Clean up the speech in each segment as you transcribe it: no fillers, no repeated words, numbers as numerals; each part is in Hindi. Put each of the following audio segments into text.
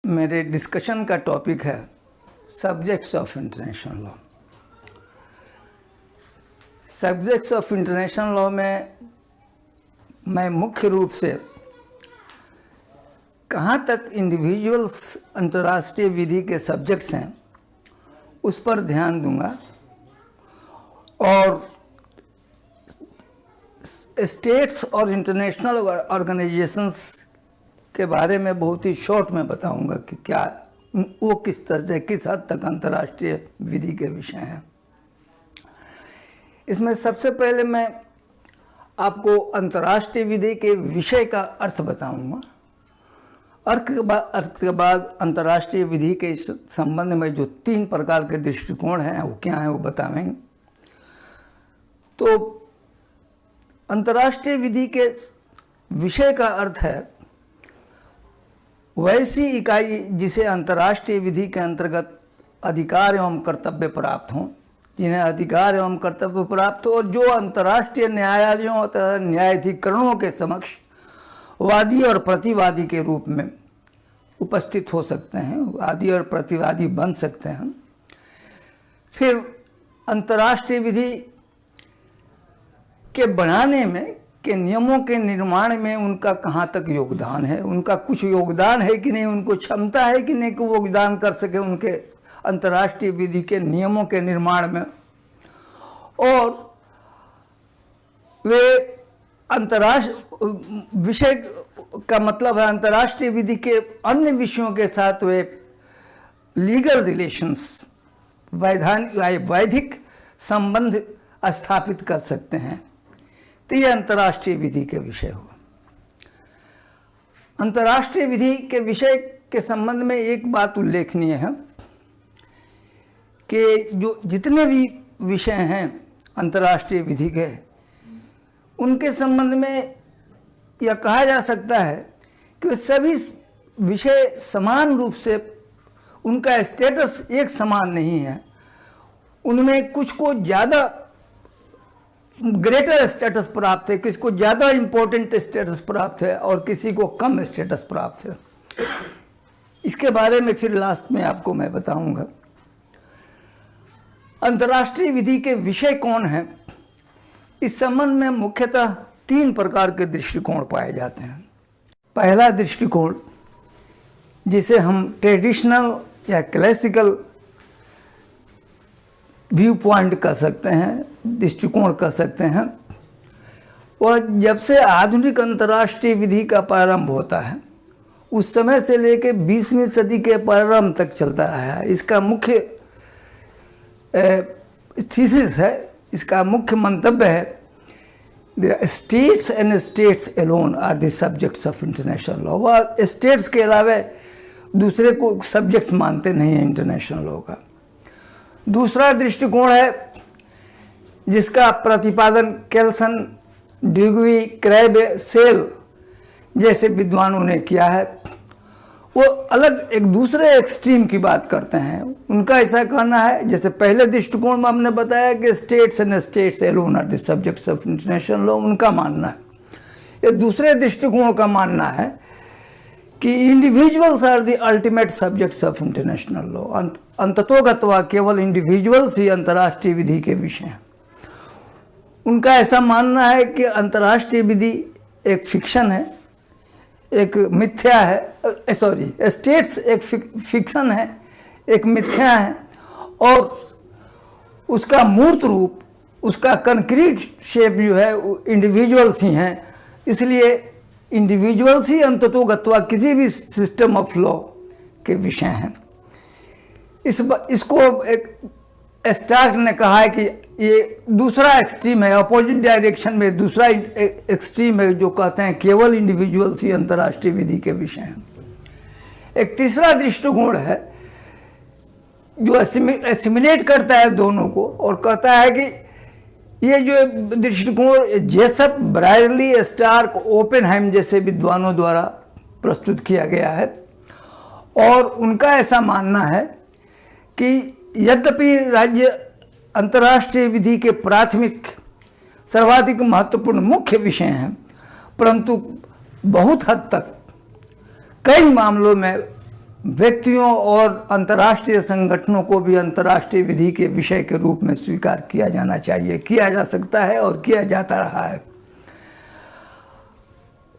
मेरे डिस्कशन का टॉपिक है subjects of international law. Subjects of international law में मैं मुख्य रूप से कहाँ तक इंडिविजुअल्स अंतर्राष्ट्रीय विधि के सब्जेक्ट्स हैं उस पर ध्यान दूंगा और स्टेट्स और इंटरनेशनल ऑर्गेनाइजेशंस के बारे में बहुत ही शॉर्ट में बताऊंगा कि क्या वो किस तरह से किस हद तक अंतर्राष्ट्रीय विधि के विषय हैं। इसमें सबसे पहले मैं आपको अंतर्राष्ट्रीय विधि के विषय का अर्थ बताऊंगा। अर्थ के बाद अंतर्राष्ट्रीय विधि के संबंध में जो 3 प्रकार के दृष्टिकोण हैं वो क्या हैं वो बताएंगे। तो अंतर्राष्ट्रीय विधि के विषय का अर्थ है वैसी इकाई जिसे अंतर्राष्ट्रीय विधि के अंतर्गत अधिकार एवं कर्तव्य प्राप्त हों, जिन्हें अधिकार एवं कर्तव्य प्राप्त हो और जो अंतर्राष्ट्रीय न्यायालयों तथा न्यायाधिकरणों के समक्ष वादी और प्रतिवादी के रूप में उपस्थित हो सकते हैं, वादी और प्रतिवादी बन सकते हैं। फिर अंतर्राष्ट्रीय विधि के बनाने में के नियमों के निर्माण में उनका कहाँ तक योगदान है, उनका कुछ योगदान है कि नहीं, उनको क्षमता है कि नहीं कि वो योगदान कर सके उनके अंतर्राष्ट्रीय विधि के नियमों के निर्माण में, और वे अंतर्राष्ट्रीय विषय का मतलब है अंतर्राष्ट्रीय विधि के अन्य विषयों के साथ वे लीगल रिलेशंस वैधिक संबंध स्थापित कर सकते हैं। तो ये अंतर्राष्ट्रीय विधि के विषय हुआ। अंतर्राष्ट्रीय विधि के विषय के संबंध में एक बात उल्लेखनीय है कि जो जितने भी विषय हैं अंतर्राष्ट्रीय विधि के, उनके संबंध में यह कहा जा सकता है कि सभी विषय समान रूप से उनका स्टेटस एक समान नहीं है। उनमें कुछ को ज़्यादा ग्रेटर स्टेटस प्राप्त है, किसी को ज़्यादा इम्पोर्टेंट स्टेटस प्राप्त है और किसी को कम स्टेटस प्राप्त है। इसके बारे में फिर लास्ट में आपको मैं बताऊंगा। अंतर्राष्ट्रीय विधि के विषय कौन हैं, इस संबंध में मुख्यतः 3 प्रकार के दृष्टिकोण पाए जाते हैं। पहला दृष्टिकोण जिसे हम ट्रेडिशनल या क्लासिकल व्यू पॉइंट कर सकते हैं, दृष्टिकोण कर सकते हैं, और जब से आधुनिक अंतर्राष्ट्रीय विधि का प्रारंभ होता है उस समय से लेकर 20वीं सदी के प्रारंभ तक चलता रहा है। इसका मुख्य थीसिस है, इसका मुख्य मंतव्य है the states and states alone are the subjects of international law. वह स्टेट्स के अलावा दूसरे को सब्जेक्ट्स मानते नहीं हैं इंटरनेशनल लॉ का। दूसरा दृष्टिकोण है जिसका प्रतिपादन केल्सन, ड्यूगी, क्रैबे, सेल जैसे विद्वानों ने किया है। वो अलग एक दूसरे एक्सट्रीम की बात करते हैं। उनका ऐसा कहना है, जैसे पहले दृष्टिकोण में हमने बताया कि states and states alone are the subjects of international law, उनका मानना है। ये दूसरे दृष्टिकोण का मानना है कि individuals are the ultimate subjects of international law. अंततोगत्वा केवल इंडिविजुअल्स ही अंतर्राष्ट्रीय विधि के विषय हैं। उनका ऐसा मानना है कि अंतर्राष्ट्रीय विधि एक फिक्शन है, एक मिथ्या है, स्टेट्स एक फिक्शन है, एक मिथ्या है, और उसका मूर्त रूप, उसका कंक्रीट शेप जो है वो इंडिविजुअल्स ही हैं। इसलिए इंडिविजुअल्स ही अंततोगत्वा किसी भी सिस्टम ऑफ लॉ के विषय हैं। इसको एक स्टार्क ने कहा है कि ये दूसरा एक्सट्रीम है, अपोजिट डायरेक्शन में दूसरा एक्सट्रीम है जो कहते हैं केवल इंडिविजुअल्स ही अंतर्राष्ट्रीय विधि के विषय हैं। एक तीसरा दृष्टिकोण है जो एसिमिलेट करता है दोनों को और कहता है कि ये जो दृष्टिकोण जेसप, ब्रायरली, स्टार्क, ओपेनहाइम जैसे विद्वानों द्वारा प्रस्तुत किया गया है, और उनका ऐसा मानना है कि यद्यपि राज्य अंतर्राष्ट्रीय विधि के प्राथमिक सर्वाधिक महत्वपूर्ण मुख्य विषय हैं, परंतु बहुत हद तक कई मामलों में व्यक्तियों और अंतर्राष्ट्रीय संगठनों को भी अंतर्राष्ट्रीय विधि के विषय के रूप में स्वीकार किया जाना चाहिए, किया जा सकता है और किया जाता रहा है।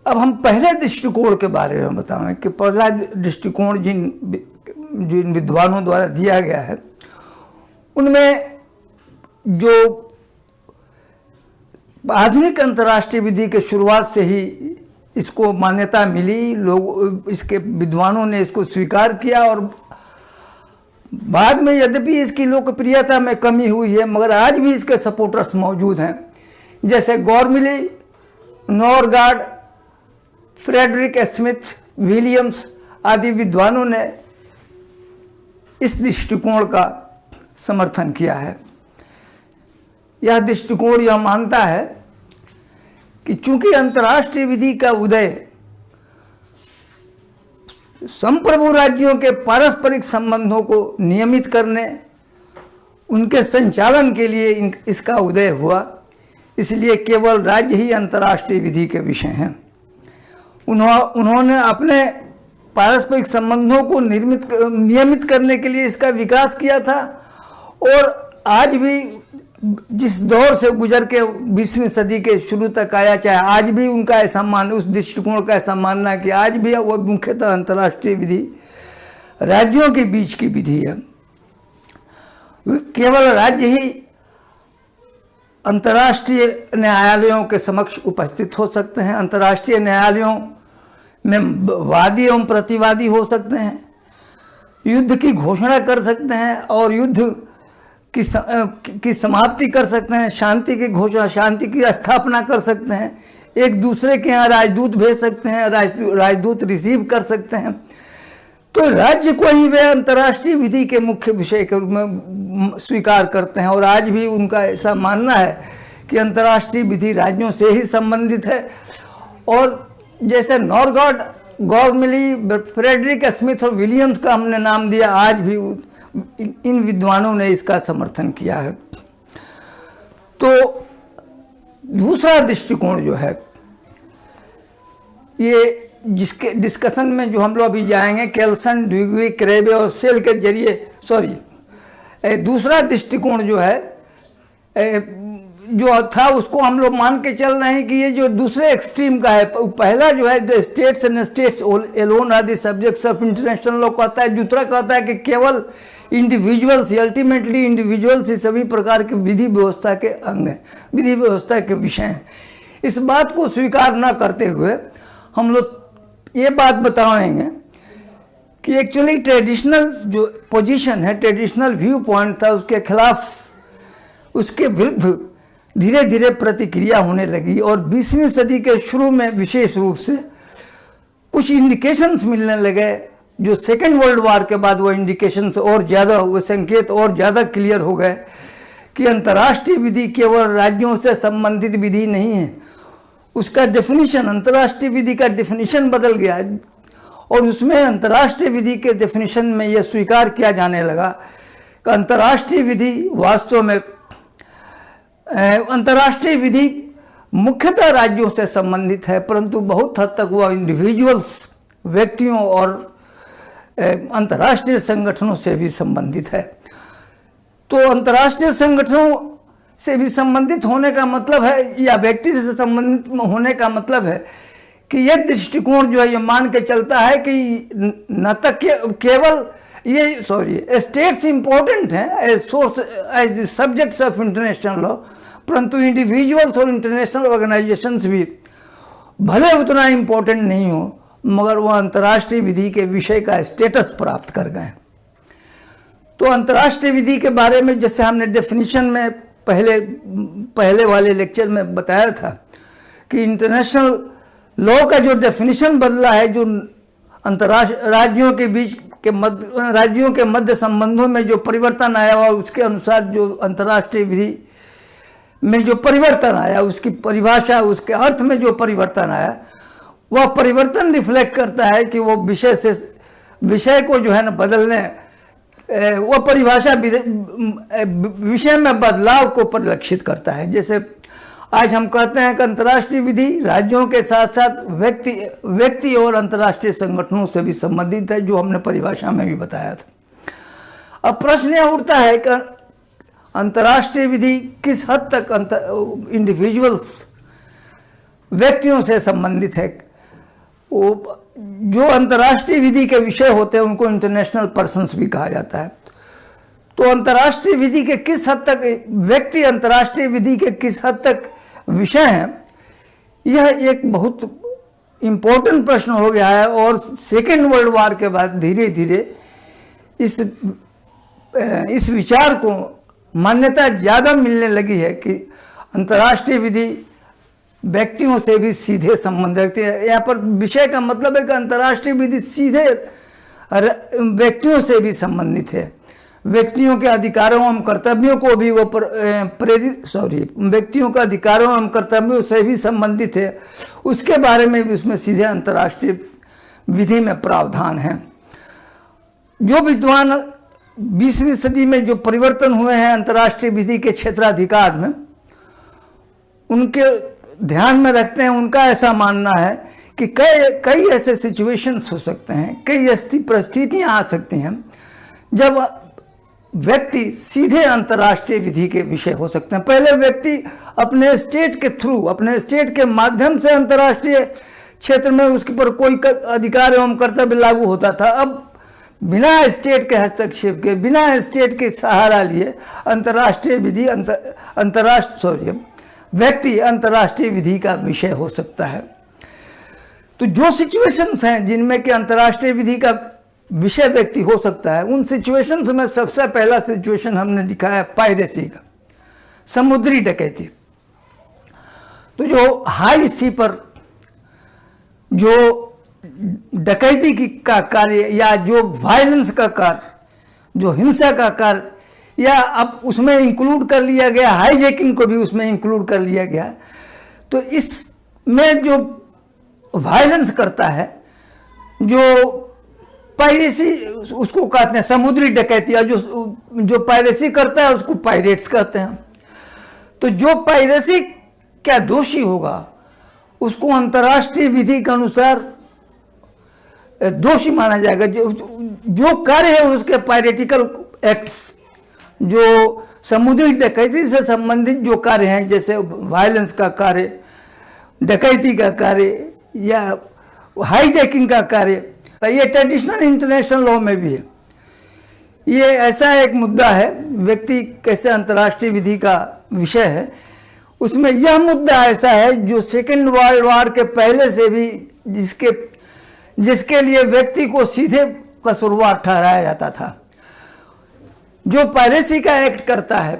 अब हम पहले दृष्टिकोण के बारे में बताएं कि पहला दृष्टिकोण जिन विद्वानों द्वारा दिया गया है, उनमें जो आधुनिक अंतर्राष्ट्रीय विधि के शुरुआत से ही इसको मान्यता मिली, लोग इसके विद्वानों ने इसको स्वीकार किया और बाद में यद्यपि इसकी लोकप्रियता में कमी हुई है, मगर आज भी इसके सपोर्टर्स मौजूद हैं, जैसे गॉर्मिली, नॉरगार्ड, फ्रेडरिक स्मिथ, विलियम्स आदि विद्वानों ने इस दृष्टिकोण का समर्थन किया है। यह दृष्टिकोण यह मानता है कि चूंकि अंतर्राष्ट्रीय विधि का उदय संप्रभु राज्यों के पारस्परिक संबंधों को नियमित करने, उनके संचालन के लिए इसका उदय हुआ, इसलिए केवल राज्य ही अंतर्राष्ट्रीय विधि के विषय हैं। उन्होंने अपने पारस्परिक संबंधों को नियमित करने के लिए इसका विकास किया था और आज भी जिस दौर से गुजर के 20वीं सदी के शुरू तक आया, चाहे आज भी उनका ऐसा उस दृष्टिकोण का ऐसा मानना कि आज भी वो मुख्यतः अंतर्राष्ट्रीय विधि राज्यों के बीच की विधि है। केवल राज्य ही अंतर्राष्ट्रीय न्यायालयों के समक्ष उपस्थित हो सकते हैं, अंतर्राष्ट्रीय न्यायालयों में वादी एवं प्रतिवादी हो सकते हैं, युद्ध की घोषणा कर सकते हैं और युद्ध की समाप्ति कर सकते हैं, शांति की घोषणा, शांति की स्थापना कर सकते हैं, एक दूसरे के यहाँ राजदूत भेज सकते हैं, राजदूत रिसीव कर सकते हैं। तो राज्य को ही वे अंतर्राष्ट्रीय विधि के मुख्य विषय के रूप में स्वीकार करते हैं और आज भी उनका ऐसा मानना है कि अंतर्राष्ट्रीय विधि राज्यों से ही संबंधित है। और जैसे नॉरगार्ड, गॉर्मिली, फ्रेडरिक स्मिथ और विलियम्स का हमने नाम दिया, आज भी इन विद्वानों ने इसका समर्थन किया है। तो दूसरा दृष्टिकोण जो है, ये जिसके डिस्कशन में जो हम लोग अभी जाएंगे, केल्सन, ड्यूगी, क्रेबे और सेल के जरिए, दूसरा दृष्टिकोण जो है जो था उसको हम लोग मान के चल रहे हैं कि ये जो दूसरे एक्सट्रीम का है, पहला जो है the states and states alone are the subjects of international law कहता है, दूसरा कहता है कि केवल इंडिविजुअल्स, अल्टीमेटली इंडिविजुअल्स ही सभी प्रकार के विधि व्यवस्था के अंग हैं, विधि व्यवस्था के विषय हैं। इस बात को स्वीकार न करते हुए हम लोग ये बात बताएंगे कि एक्चुअली ट्रेडिशनल जो पोजीशन है, ट्रेडिशनल व्यू पॉइंट था, उसके खिलाफ, उसके विरुद्ध धीरे धीरे प्रतिक्रिया होने लगी और 20वीं सदी के शुरू में विशेष रूप से कुछ इंडिकेशंस मिलने लगे, जो सेकेंड वर्ल्ड वॉर के बाद वो इंडिकेशंस और ज़्यादा, वो संकेत और ज़्यादा क्लियर हो गए कि अंतर्राष्ट्रीय विधि केवल राज्यों से संबंधित विधि नहीं है। उसका डेफिनेशन, अंतर्राष्ट्रीय विधि का डेफिनेशन बदल गया और उसमें अंतर्राष्ट्रीय विधि के डेफिनेशन में यह स्वीकार किया जाने लगा कि अंतर्राष्ट्रीय विधि वास्तव में अंतर्राष्ट्रीय विधि मुख्यतः राज्यों से संबंधित है, परंतु बहुत हद तक वह इंडिविजुअल्स, व्यक्तियों और अंतर्राष्ट्रीय संगठनों से भी संबंधित है। तो अंतर्राष्ट्रीय संगठनों से भी संबंधित होने का मतलब है, या व्यक्ति से संबंधित होने का मतलब है कि यह दृष्टिकोण जो है ये मान के चलता है कि न तक केवल ये स्टेट्स इंपॉर्टेंट हैं as source, as subjects of international law, परंतु इंडिविजुअल्स और इंटरनेशनल ऑर्गेनाइजेशंस भी भले उतना इम्पोर्टेंट नहीं हो, मगर वह अंतर्राष्ट्रीय विधि के विषय का स्टेटस प्राप्त कर गए। तो अंतर्राष्ट्रीय विधि के बारे में जैसे हमने डेफिनेशन में पहले वाले लेक्चर में बताया था कि इंटरनेशनल लॉ का जो डेफिनेशन बदला है, जो राज्यों के बीच के राज्यों के मध्य संबंधों में जो परिवर्तन आया और उसके अनुसार जो अंतर्राष्ट्रीय विधि में जो परिवर्तन आया, उसकी परिभाषा, उसके अर्थ में जो परिवर्तन आया, वह परिवर्तन रिफ्लेक्ट करता है कि वो विषय को जो है ना बदलने, वह परिभाषा विषय में बदलाव को परिलक्षित करता है। जैसे आज हम कहते हैं कि अंतर्राष्ट्रीय विधि राज्यों के साथ साथ व्यक्ति और अंतर्राष्ट्रीय संगठनों से भी संबंधित है, जो हमने परिभाषा में भी बताया था। अब प्रश्न यह उठता है कि अंतर्राष्ट्रीय विधि किस हद तक इंडिविजुअल्स व्यक्तियों से संबंधित है। वो जो अंतर्राष्ट्रीय विधि के विषय होते हैं उनको इंटरनेशनल पर्सन्स भी कहा जाता है। तो अंतर्राष्ट्रीय विधि के किस हद तक व्यक्ति अंतर्राष्ट्रीय विधि के किस हद तक विषय हैं, यह एक बहुत इम्पोर्टेंट प्रश्न हो गया है। और सेकेंड वर्ल्ड वॉर के बाद धीरे धीरे इस विचार को मान्यता ज़्यादा मिलने लगी है कि अंतर्राष्ट्रीय विधि व्यक्तियों से भी सीधे संबंध रखती है। यहाँ पर विषय का मतलब है कि अंतर्राष्ट्रीय विधि सीधे व्यक्तियों से भी संबंधित है। व्यक्तियों के अधिकारों एवं कर्तव्यों को भी वो व्यक्तियों के अधिकारों एवं कर्तव्यों से भी संबंधित है, उसके बारे में भी उसमें सीधे अंतर्राष्ट्रीय विधि में प्रावधान है। जो विद्वान 20वीं सदी में जो परिवर्तन हुए हैं अंतर्राष्ट्रीय विधि के क्षेत्राधिकार में, उनके ध्यान में रखते हैं, उनका ऐसा मानना है कि कई ऐसे सिचुएशंस हो सकते हैं, कई ऐसी परिस्थितियां आ सकती हैं जब व्यक्ति सीधे अंतर्राष्ट्रीय विधि के विषय हो सकते हैं। पहले व्यक्ति अपने स्टेट के थ्रू, अपने स्टेट के माध्यम से अंतर्राष्ट्रीय क्षेत्र में उसके पर कोई अधिकार एवं कर्तव्य लागू होता था। अब बिना स्टेट के हस्तक्षेप के, बिना स्टेट के सहारा लिए अंतर्राष्ट्रीय विधि व्यक्ति अंतर्राष्ट्रीय विधि का विषय हो सकता है। तो जो सिचुएशंस हैं जिनमें कि अंतर्राष्ट्रीय विधि का विषय व्यक्ति हो सकता है, उन सिचुएशंस में सबसे पहला सिचुएशन हमने दिखाया पायरेसी का, समुद्री डकैती। तो जो हाई सी पर जो डकैती का कार्य या जो वायलेंस का कार्य, जो हिंसा का कार्य, या अब उसमें इंक्लूड कर लिया गया हाईजैकिंग को भी उसमें इंक्लूड कर लिया गया। तो इसमें जो वायलेंस करता है, जो पायरेसी उसको कहते हैं समुद्री डकैती, और जो पायरेसी करता है उसको पायरेट्स कहते हैं। तो जो पायरेसी क्या दोषी होगा उसको अंतर्राष्ट्रीय विधि के अनुसार दोषी माना जाएगा। जो कार्य है उसके पायरेटिकल एक्ट्स, जो समुद्री डकैती से संबंधित जो कार्य हैं, जैसे वायलेंस का कार्य, डकैती का कार्य या हाईजैकिंग का कार्य, ये ट्रेडिशनल इंटरनेशनल लॉ में भी है। ये ऐसा एक मुद्दा है, व्यक्ति कैसे अंतर्राष्ट्रीय विधि का विषय है। उसमें यह मुद्दा ऐसा है जो सेकेंड वर्ल्ड वॉर के पहले से भी जिसके लिए व्यक्ति को सीधे कसूरवार ठहराया जाता था। जो पायरेसी का एक्ट करता है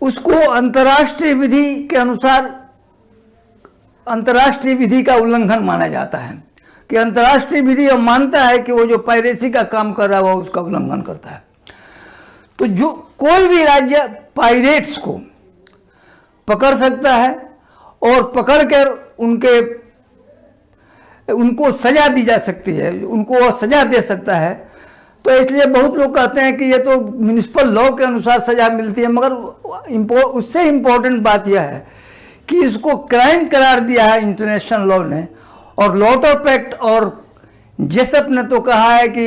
उसको अंतर्राष्ट्रीय विधि के अनुसार अंतर्राष्ट्रीय विधि का उल्लंघन माना जाता है, कि अंतर्राष्ट्रीय विधि अब मानता है कि वो जो पायरेसी का काम कर रहा है वो उसका उल्लंघन करता है। तो जो कोई भी राज्य पायरेट्स को पकड़ सकता है और पकड़कर उनको सजा दी जा सकती है, उनको सजा दे सकता है। तो इसलिए बहुत लोग कहते हैं कि ये तो म्युनिसिपल लॉ के अनुसार सजा मिलती है, मगर उससे इम्पोर्टेंट बात यह है कि इसको क्राइम करार दिया है इंटरनेशनल लॉ ने। और लॉटो पैक्ट और जेसप ने तो कहा है कि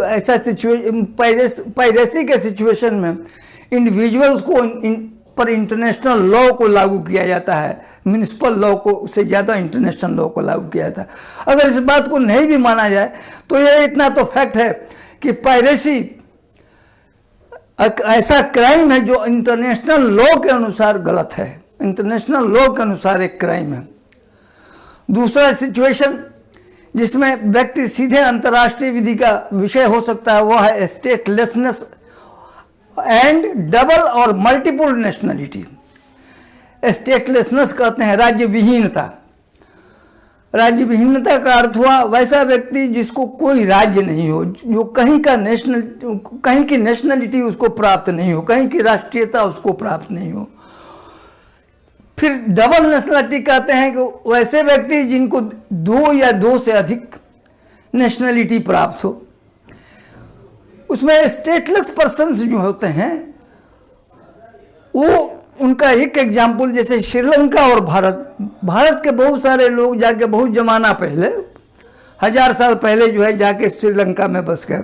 ऐसा पायरेसी के सिचुएशन में इंडिविजुअल्स को पर इंटरनेशनल लॉ को लागू किया जाता है, म्युनिसिपल लॉ को से ज़्यादा इंटरनेशनल लॉ को लागू किया जाता है। अगर इस बात को नहीं भी माना जाए तो यह इतना तो फैक्ट है कि पायरेसी ऐसा क्राइम है जो इंटरनेशनल लॉ के अनुसार गलत है, इंटरनेशनल लॉ के अनुसार एक क्राइम है। दूसरा सिचुएशन जिसमें व्यक्ति सीधे अंतर्राष्ट्रीय विधि का विषय हो सकता है वो है स्टेटलेसनेस एंड डबल और मल्टीपल नेशनलिटी। स्टेटलेसनेस कहते हैं राज्य विहीनता। राज्य विहीनता का अर्थ हुआ वैसा व्यक्ति जिसको कोई राज्य नहीं हो, जो कहीं की नेशनलिटी उसको प्राप्त नहीं हो, कहीं की राष्ट्रीयता उसको प्राप्त नहीं हो। फिर डबल नेशनलिटी कहते हैं कि वैसे व्यक्ति जिनको दो या दो से अधिक नेशनलिटी प्राप्त हो। उसमें स्टेटलेस पर्सन्स जो होते हैं वो उनका एक एग्जाम्पल, जैसे श्रीलंका और भारत के बहुत सारे लोग जाके बहुत जमाना पहले, 1000 साल पहले जो है जाके श्रीलंका में बस गए।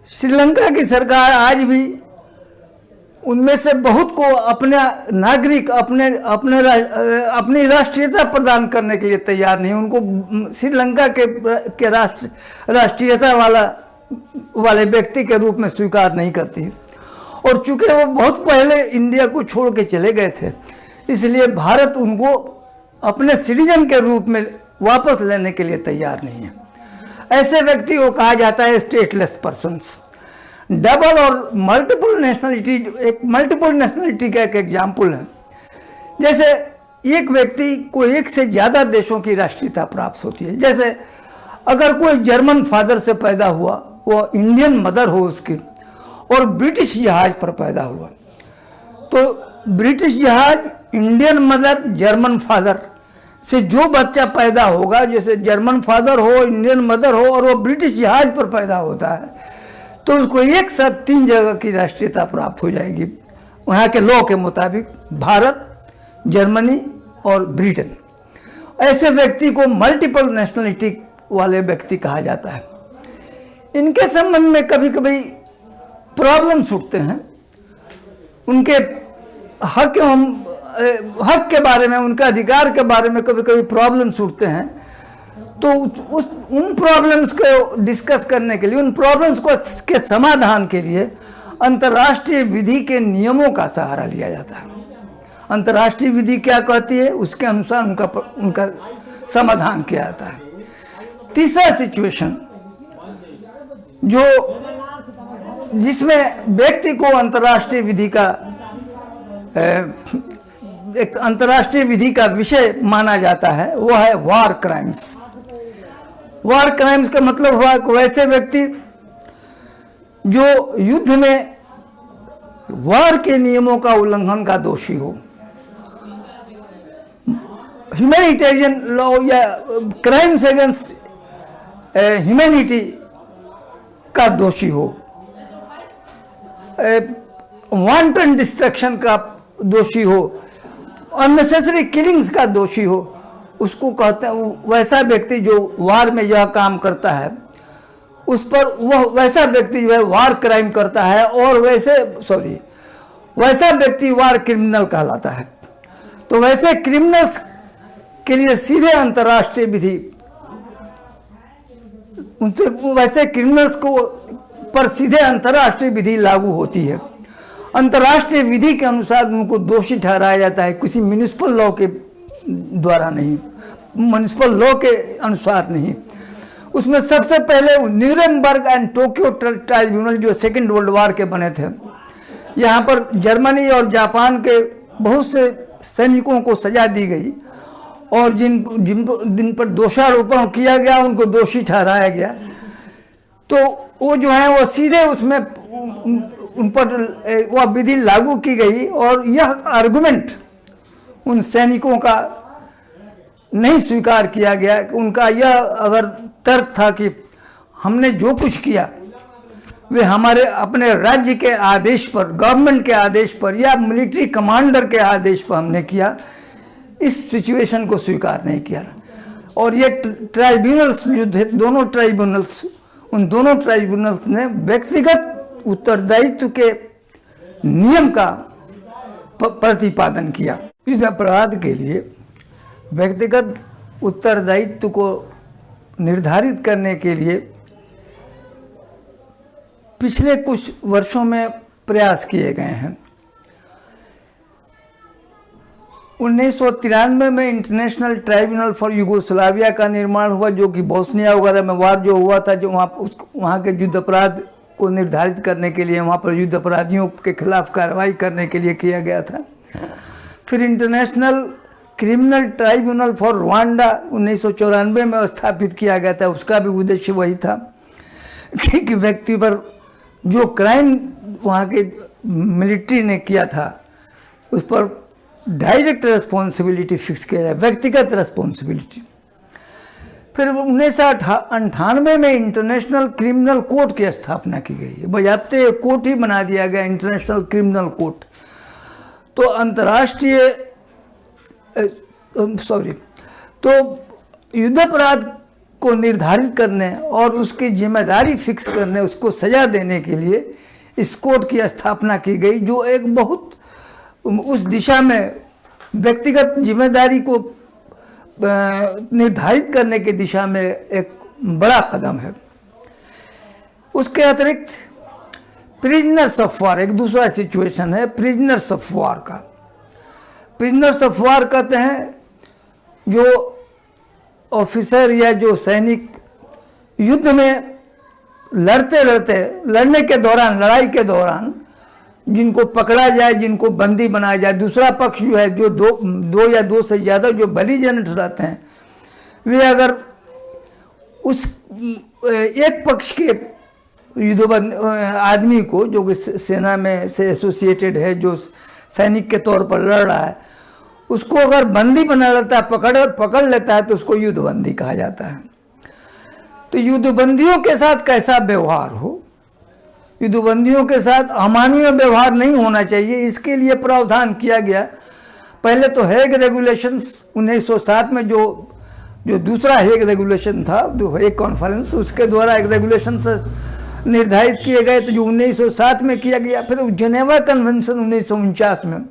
श्रीलंका की सरकार आज भी उनमें से बहुत को अपना नागरिक अपनी राष्ट्रीयता प्रदान करने के लिए तैयार नहीं। उनको श्रीलंका के राष्ट्रीयता वाले व्यक्ति के रूप में स्वीकार नहीं करती। और चूंकि वो बहुत पहले इंडिया को छोड़ के चले गए थे, इसलिए भारत उनको अपने सिटीजन के रूप में वापस लेने के लिए तैयार नहीं है। ऐसे व्यक्ति को कहा जाता है स्टेटलेस पर्सन्स। डबल और मल्टीपल नेशनलिटी का एक एग्जाम्पल है। जैसे एक व्यक्ति को एक से ज़्यादा देशों की राष्ट्रीयता प्राप्त होती है। जैसे अगर कोई जर्मन फादर से पैदा हुआ, वो इंडियन मदर हो उसकी, और ब्रिटिश जहाज पर पैदा हुआ, तो ब्रिटिश जहाज, इंडियन मदर, जर्मन फादर से जो बच्चा पैदा होगा, जैसे जर्मन फादर हो, इंडियन मदर हो, और वो ब्रिटिश जहाज पर पैदा होता है, तो उसको एक साथ 3 जगह की राष्ट्रीयता प्राप्त हो जाएगी वहाँ के लॉ के मुताबिक, भारत, जर्मनी और ब्रिटेन। ऐसे व्यक्ति को मल्टीपल नेशनलिटी वाले व्यक्ति कहा जाता है। इनके संबंध में कभी कभी प्रॉब्लम्स उठते हैं। उनके हक के बारे में, उनके अधिकार के बारे में कभी कभी प्रॉब्लम्स उठते हैं। तो उन प्रॉब्लम्स को डिस्कस करने के लिए, उन प्रॉब्लम्स के समाधान के लिए अंतर्राष्ट्रीय विधि के नियमों का सहारा लिया जाता है। अंतर्राष्ट्रीय विधि क्या कहती है, उसके अनुसार उनका समाधान किया जाता है। तीसरा सिचुएशन जिसमें व्यक्ति को अंतर्राष्ट्रीय विधि का विषय माना जाता है, वो है वार क्राइम्स। वार क्राइम्स का मतलब हुआ वैसे व्यक्ति जो युद्ध में वार के नियमों का उल्लंघन का दोषी हो, ह्यूमैनिटेरियन लॉ या क्राइम्स अगेंस्ट ह्यूमैनिटी का दोषी हो, वांटन डिस्ट्रक्शन का दोषी हो, अननेसेसरी किलिंग्स का दोषी हो, उसको कहते हैं। वैसा व्यक्ति जो वार में यह काम करता है, उस पर वह वैसा व्यक्ति जो है वार क्राइम करता है, और वैसा व्यक्ति वार क्रिमिनल कहलाता है। तो वैसे क्रिमिनल्स के लिए सीधे अंतर्राष्ट्रीय विधि, वैसे क्रिमिनल्स को पर सीधे अंतर्राष्ट्रीय विधि लागू होती है। अंतर्राष्ट्रीय विधि के अनुसार उनको दोषी ठहराया जाता है, किसी म्युनिसिपल लॉ के द्वारा नहीं, म्युनिसिपल लॉ के अनुसार नहीं। उसमें सबसे पहले न्यूरेमबर्ग एंड टोक्यो ट्राइब्यूनल जो सेकेंड वर्ल्ड वार के बने थे, यहाँ पर जर्मनी और जापान के बहुत से सैनिकों को सजा दी गई, और जिन पर दोषारोपण किया गया उनको दोषी ठहराया गया। तो वो जो है वो सीधे उसमें उन पर वह विधि लागू की गई, और यह आर्गुमेंट उन सैनिकों का नहीं स्वीकार किया गया। उनका यह अगर तर्क था कि हमने जो कुछ किया वे हमारे अपने राज्य के आदेश पर, गवर्नमेंट के आदेश पर या मिलिट्री कमांडर के आदेश पर हमने किया, इस सिचुएशन को स्वीकार नहीं किया। और ये ट्राइब्यूनल्स जो थे, उन दोनों ट्राइब्यूनल्स ने व्यक्तिगत उत्तरदायित्व के नियम का प्रतिपादन किया। इस अपराध के लिए व्यक्तिगत उत्तरदायित्व को निर्धारित करने के लिए पिछले कुछ वर्षों में प्रयास किए गए हैं। 1993 में इंटरनेशनल ट्राइब्यूनल फॉर यूगोस्लाविया का निर्माण हुआ, जो कि बोस्निया वगैरह में वार जो हुआ था, जो वहाँ के युद्ध अपराध को निर्धारित करने के लिए, वहाँ पर युद्ध अपराधियों के खिलाफ कार्रवाई करने के लिए किया गया था। फिर international criminal tribunal for Rwanda 1994 में स्थापित किया गया था। उसका भी उद्देश्य वही था कि व्यक्ति पर जो क्राइम वहाँ के मिलिट्री ने किया था उस पर डायरेक्ट रिस्पॉन्सिबिलिटी फिक्स किया जाए, व्यक्तिगत रिस्पॉन्सिबिलिटी। फिर 1998 में इंटरनेशनल क्रिमिनल कोर्ट की स्थापना की गई। बजाते कोर्ट ही बना दिया गया, इंटरनेशनल क्रिमिनल कोर्ट। तो अंतर्राष्ट्रीय तो युद्धापराध को निर्धारित करने और उसकी जिम्मेदारी फिक्स करने, उसको सजा देने के लिए इस कोर्ट की स्थापना की गई, जो एक बहुत उस दिशा में व्यक्तिगत जिम्मेदारी को निर्धारित करने की दिशा में एक बड़ा कदम है। उसके अतिरिक्त प्रिजनर्स ऑफ वॉर एक दूसरा सिचुएशन है, प्रिजनर्स ऑफ वॉर का। प्रिजनर्स ऑफ वॉर कहते हैं जो ऑफिसर या जो सैनिक युद्ध में लड़ने के दौरान, लड़ाई के दौरान जिनको पकड़ा जाए, जिनको बंदी बनाया जाए, दूसरा पक्ष जो है, जो दो या दो से ज़्यादा जो बेलिजेरेंट रहते हैं, वे अगर उस एक पक्ष के युद्धबंद आदमी को जो कि सेना में से एसोसिएटेड है, जो सैनिक के तौर पर लड़ रहा है, उसको अगर बंदी बना लेता है, पकड़ लेता है, तो उसको युद्धबंदी कहा जाता है। तो युद्धबंदियों के साथ कैसा व्यवहार हो, युद्धबंदियों के साथ अमानवीय व्यवहार नहीं होना चाहिए, इसके लिए प्रावधान किया गया। पहले तो हेग रेगुलेशंस 1907 में जो दूसरा हेग रेगुलेशन था, जो हेग कॉन्फ्रेंस, उसके द्वारा एक रेगुलेशन निर्धारित किए गए, तो जो 1907 में किया गया। फिर जेनेवा कन्वेंशन 1949 में।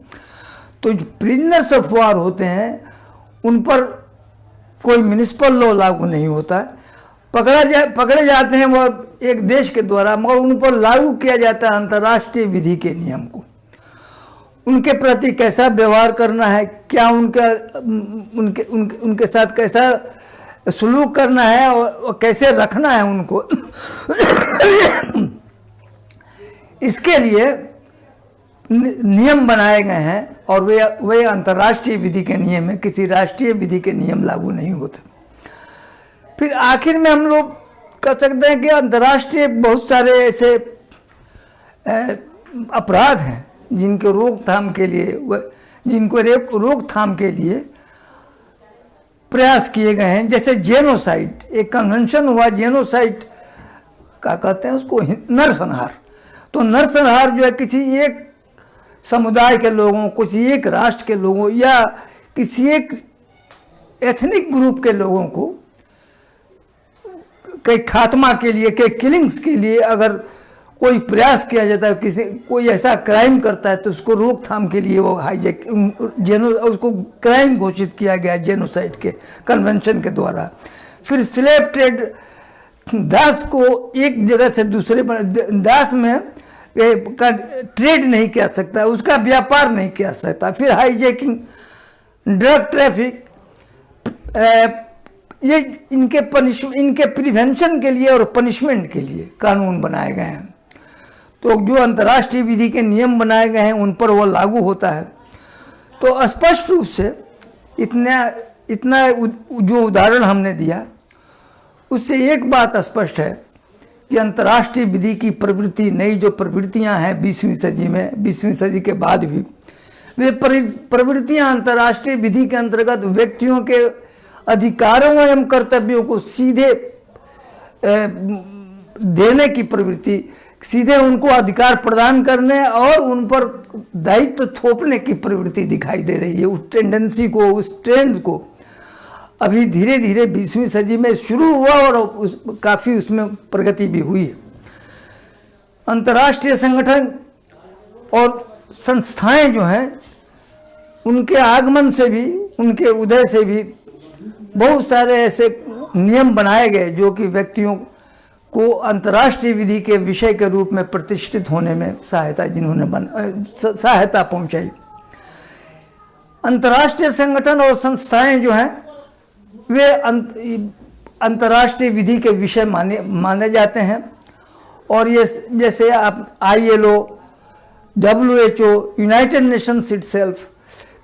तो जो प्रिजनर्स ऑफ वॉर होते हैं उन पर कोई म्युनिसिपल लॉ लागू नहीं होता है, पकड़े जाते हैं वो एक देश के द्वारा, मगर उन पर लागू किया जाता है अंतर्राष्ट्रीय विधि के नियम को। उनके प्रति कैसा व्यवहार करना है, क्या उनके साथ कैसा सलूक करना है और कैसे रखना है उनको इसके लिए नियम बनाए गए हैं, और वे अंतर्राष्ट्रीय विधि के नियम है, किसी राष्ट्रीय विधि के नियम लागू नहीं होते। फिर आखिर में हम लोग कह सकते हैं कि अंतर्राष्ट्रीय बहुत सारे ऐसे अपराध हैं जिनके रोकथाम के लिए प्रयास किए गए हैं। जैसे जेनोसाइड, एक कन्वेंशन हुआ जेनोसाइड का, कहते हैं उसको नरसंहार। तो नरसंहार जो है किसी एक समुदाय के लोगों, किसी एक राष्ट्र के लोगों या किसी एक एथनिक ग्रुप के लोगों को कई खात्मा के लिए, कई किलिंग्स के लिए अगर कोई प्रयास किया जाता है, कोई ऐसा क्राइम करता है, तो उसको रोकथाम के लिए वो उसको क्राइम घोषित किया गया जेनोसाइड के कन्वेंशन के द्वारा। फिर स्लेव ट्रेड, दास को एक जगह से दूसरे, दास में का ट्रेड नहीं किया सकता, उसका व्यापार नहीं किया सकता। फिर हाईजैकिंग, ड्रग ट्रैफिक, ये इनके प्रिवेंशन के लिए और पनिशमेंट के लिए कानून बनाए गए हैं। तो जो अंतर्राष्ट्रीय विधि के नियम बनाए गए हैं उन पर वो लागू होता है। तो स्पष्ट रूप से इतना जो उदाहरण हमने दिया, उससे एक बात स्पष्ट है कि अंतर्राष्ट्रीय विधि की प्रवृत्ति, नई जो प्रवृत्तियां हैं 20वीं सदी में, 20वीं सदी के बाद भी, वे प्रवृत्तियां अंतर्राष्ट्रीय विधि के अंतर्गत व्यक्तियों के अधिकारों एवं कर्तव्यों को सीधे देने की प्रवृत्ति, सीधे उनको अधिकार प्रदान करने और उन पर दायित्व थोपने की प्रवृत्ति दिखाई दे रही है। उस टेंडेंसी को, उस ट्रेंड को अभी धीरे धीरे 20वीं सदी में शुरू हुआ और काफ़ी उसमें प्रगति भी हुई है। अंतर्राष्ट्रीय संगठन और संस्थाएं जो हैं, उनके आगमन से भी, उनके उदय से भी बहुत सारे ऐसे नियम बनाए गए जो कि व्यक्तियों को अंतर्राष्ट्रीय विधि के विषय के रूप में प्रतिष्ठित होने में सहायता पहुंचाई। अंतर्राष्ट्रीय संगठन और संस्थाएं जो हैं वे अंतर्राष्ट्रीय विधि के विषय माने जाते हैं। और ये जैसे आप ILO, WHO, United Nations itself,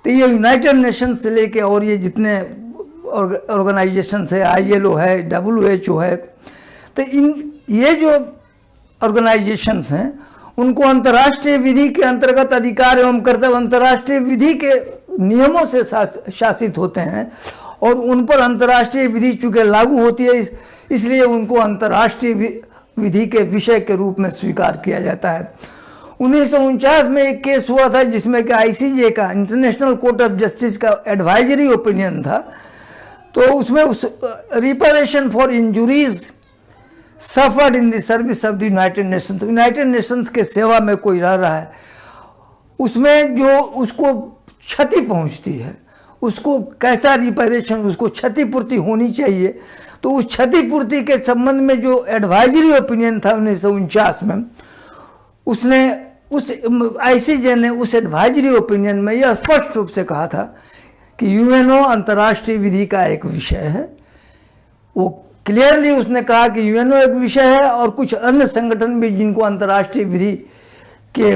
तो ये यूनाइटेड नेशंस से लेके और ये जितने ऑर्गेनाइजेशंस है, ILO है, WHO है, तो ये जो ऑर्गेनाइजेशंस हैं उनको अंतर्राष्ट्रीय विधि के अंतर्गत अधिकार एवं कर्तव्य अंतर्राष्ट्रीय विधि के नियमों से शासित होते हैं, और उन पर अंतर्राष्ट्रीय विधि चूँकि लागू होती है, इसलिए उनको अंतर्राष्ट्रीय विधि के विषय के रूप में स्वीकार किया जाता है। 1949 में एक केस हुआ था जिसमें कि आईसीजे का, इंटरनेशनल कोर्ट ऑफ जस्टिस का एडवाइजरी ओपिनियन था। तो उसमें उस reparation for injuries suffered in the service of the United Nations के सेवा में कोई रह रहा है, उसमें जो उसको क्षति पहुंचती है, उसको कैसा रिपेरेशन, उसको क्षतिपूर्ति होनी चाहिए। तो उस क्षतिपूर्ति के संबंध में जो एडवाइजरी ओपिनियन था 1949 में, उसने उस आईसीजे ने उस एडवाइजरी ओपिनियन में यह स्पष्ट रूप से कहा था कि यूएनओ अंतर्राष्ट्रीय विधि का एक विषय है। वो क्लियरली उसने कहा कि यूएनओ एक विषय है और कुछ अन्य संगठन भी जिनको अंतर्राष्ट्रीय विधि के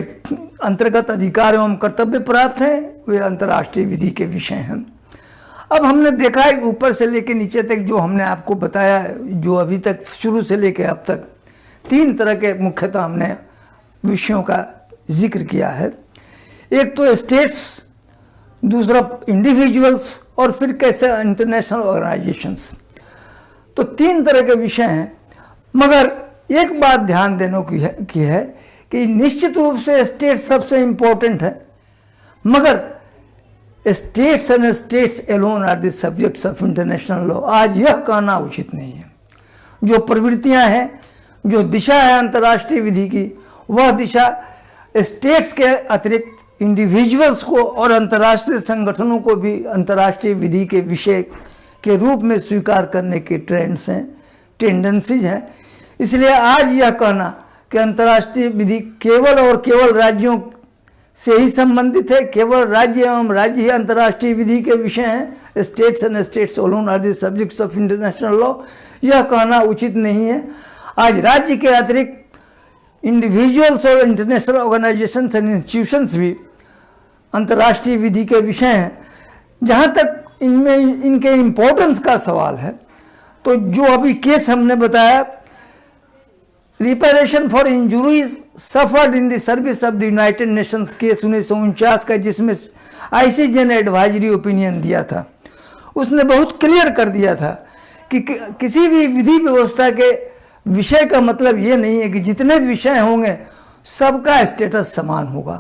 अंतर्गत अधिकार एवं कर्तव्य प्राप्त हैं, वे अंतर्राष्ट्रीय विधि के विषय हैं। अब हमने देखा है ऊपर से लेकर नीचे तक जो हमने आपको बताया, जो अभी तक शुरू से लेकर अब तक 3 तरह के मुख्यतः हमने विषयों का जिक्र किया है। एक तो स्टेट्स, दूसरा इंडिविजुअल्स और फिर कैसे इंटरनेशनल ऑर्गेनाइजेशंस। तो 3 तरह के विषय हैं। मगर एक बात ध्यान देने की है कि निश्चित रूप से स्टेट्स सबसे इम्पोर्टेंट है, मगर states and states alone are the subjects of international law. आज यह कहना उचित नहीं है। जो प्रवृत्तियां हैं, जो दिशा है अंतर्राष्ट्रीय विधि की, वह दिशा स्टेट्स के अतिरिक्त इंडिविजुअल्स को और अंतर्राष्ट्रीय संगठनों को भी अंतर्राष्ट्रीय विधि के विषय के रूप में स्वीकार करने के ट्रेंड्स हैं, टेंडेंसीज हैं। इसलिए आज यह कहना कि अंतर्राष्ट्रीय विधि केवल और केवल राज्यों से ही संबंधित है, केवल राज्य एवं राज्य ही अंतर्राष्ट्रीय विधि के विषय हैं, states and states alone are the subjects of international law, यह कहना उचित नहीं है। आज राज्य के अतिरिक्त इंडिविजुअल्स और इंटरनेशनल ऑर्गेनाइजेशंस एंड इंस्टीट्यूशंस भी अंतर्राष्ट्रीय विधि के विषय हैं। जहाँ तक इनमें इनके इम्पोर्टेंस का सवाल है, तो जो अभी केस हमने बताया, reparation for injuries suffered in the service of the United Nations case 1949 का, जिसमें आईसीजे ने एडवाइजरी ओपिनियन दिया था, उसने बहुत क्लियर कर दिया था कि किसी भी विधि व्यवस्था के विषय का मतलब ये नहीं है कि जितने विषय होंगे सबका स्टेटस समान होगा।